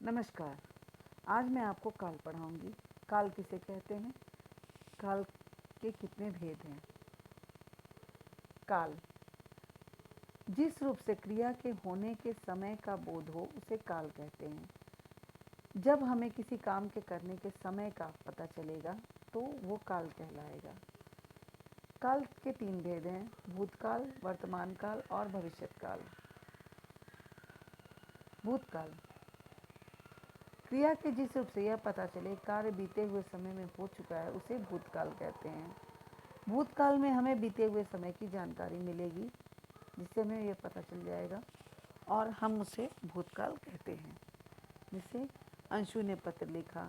नमस्कार। आज मैं आपको काल पढ़ाऊंगी। काल किसे कहते हैं? काल के कितने भेद हैं? काल जिस रूप से क्रिया के होने के समय का बोध हो उसे काल कहते हैं। जब हमें किसी काम के करने के समय का पता चलेगा तो वो काल कहलाएगा। काल के 3 भेद हैं: भूतकाल, वर्तमान काल और भविष्यत काल। भूतकाल क्रिया के जिस रूप से यह पता चले कार्य बीते हुए समय में हो चुका है उसे भूतकाल कहते हैं। भूतकाल में हमें बीते हुए समय की जानकारी मिलेगी जिससे हमें यह पता चल जाएगा और हम उसे भूतकाल कहते हैं। जैसे अंशु ने पत्र लिखा।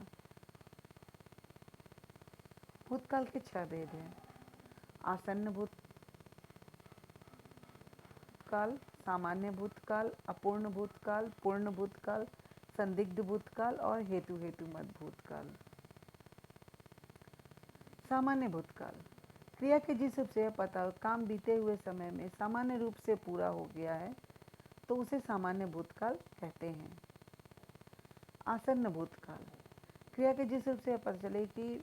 भूतकाल के 6 भेद हैं: आसन्न भूतकाल, सामान्य भूतकाल, अपूर्ण भूतकाल, पूर्ण भूतकाल, संदिग्ध भूतकाल और हेतुमत भूतकाल। सामान्य भूतकाल क्रिया के जिस रूप से यह पता हो काम बीते हुए समय में सामान्य रूप से पूरा हो गया है तो उसे सामान्य भूतकाल कहते हैं। आसन्न भूतकाल क्रिया के जिस रूप से यह पता चले कि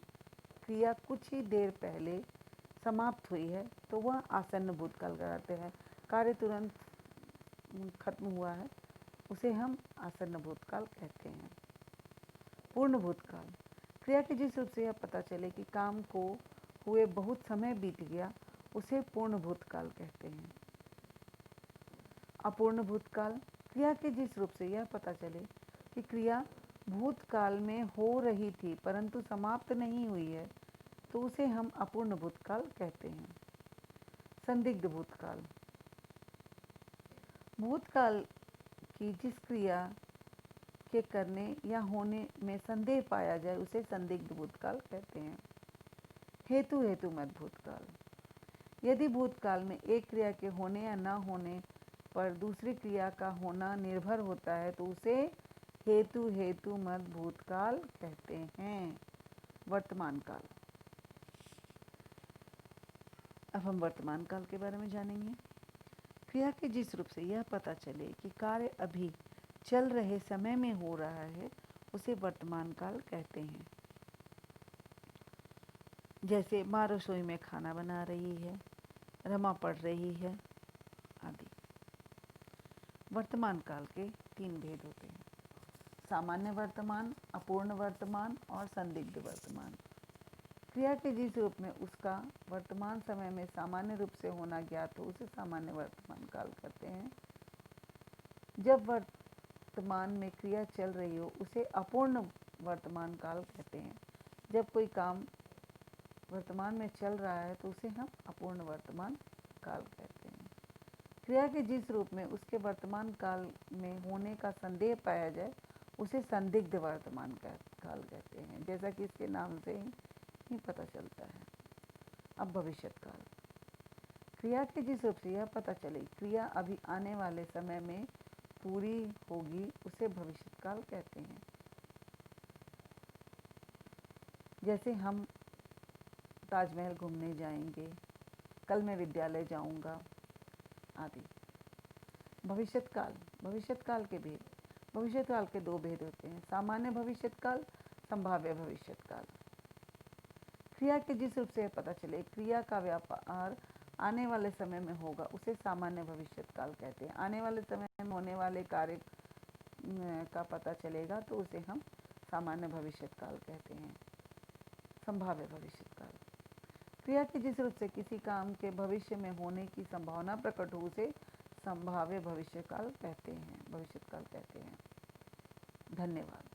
क्रिया कुछ ही देर पहले समाप्त हुई है तो वह आसन्न भूतकाल कहलाते हैं। कार्य तुरंत खत्म हुआ है उसे हम आसन्न भूतकाल कहते हैं। पूर्ण भूतकाल क्रिया के जिस रूप से यह पता चले कि काम को हुए बहुत समय बीत गया उसे पूर्ण भूतकाल कहते हैं। अपूर्ण भूतकाल क्रिया के जिस रूप से यह पता चले कि क्रिया भूतकाल में हो रही थी परंतु समाप्त नहीं हुई है तो उसे हम अपूर्ण भूतकाल कहते हैं। संदिग्ध भूतकाल भूतकाल की जिस क्रिया के करने या होने में संदेह पाया जाए उसे संदिग्ध भूतकाल कहते हैं। हेतुमत भूतकाल यदि भूतकाल में एक क्रिया के होने या न होने पर दूसरी क्रिया का होना निर्भर होता है तो उसे हेतुमत भूतकाल कहते हैं। वर्तमान काल अब हम वर्तमान काल के बारे में जानेंगे। क्रिया के जिस रूप से यह पता चले कि कार्य अभी चल रहे समय में हो रहा है उसे वर्तमान काल कहते हैं। जैसे माँ रसोई में खाना बना रही है, रमा पढ़ रही है आदि। वर्तमान काल के 3 भेद होते हैं: सामान्य वर्तमान, अपूर्ण वर्तमान और संदिग्ध वर्तमान। क्रिया के जिस रूप में उसका वर्तमान समय में सामान्य रूप से होना ज्ञात हो उसे सामान्य वर्तमान काल कहते हैं। जब वर्तमान में क्रिया चल रही हो उसे अपूर्ण वर्तमान काल कहते हैं। जब कोई काम वर्तमान में चल रहा है तो उसे हम अपूर्ण वर्तमान काल कहते हैं। क्रिया के जिस रूप में उसके वर्तमान काल में होने का संदेह पाया जाए उसे संदिग्ध वर्तमान काल कहते हैं, जैसा कि इसके नाम से ही पता चलता है। अब भविष्यत काल क्रिया के जिस रूप से यह पता चले क्रिया अभी आने वाले समय में पूरी होगी उसे भविष्यत काल कहते हैं। जैसे हम ताजमहल घूमने जाएंगे, कल मैं विद्यालय जाऊंगा आदि। भविष्यत काल के भेद भविष्यत काल के 2 भेद होते हैं: सामान्य भविष्यत काल, संभाव्य भविष्यत काल। क्रिया के जिस रूप से यह पता चले क्रिया का व्यापार आने वाले समय में होगा उसे सामान्य भविष्यत काल कहते हैं। आने वाले समय में होने वाले कार्य का पता चलेगा तो उसे हम सामान्य भविष्यत काल कहते हैं। संभाव्य भविष्यत काल क्रिया के जिस रूप से किसी काम के भविष्य में होने की संभावना प्रकट हो उसे संभाव्य भविष्यत काल कहते हैं। धन्यवाद।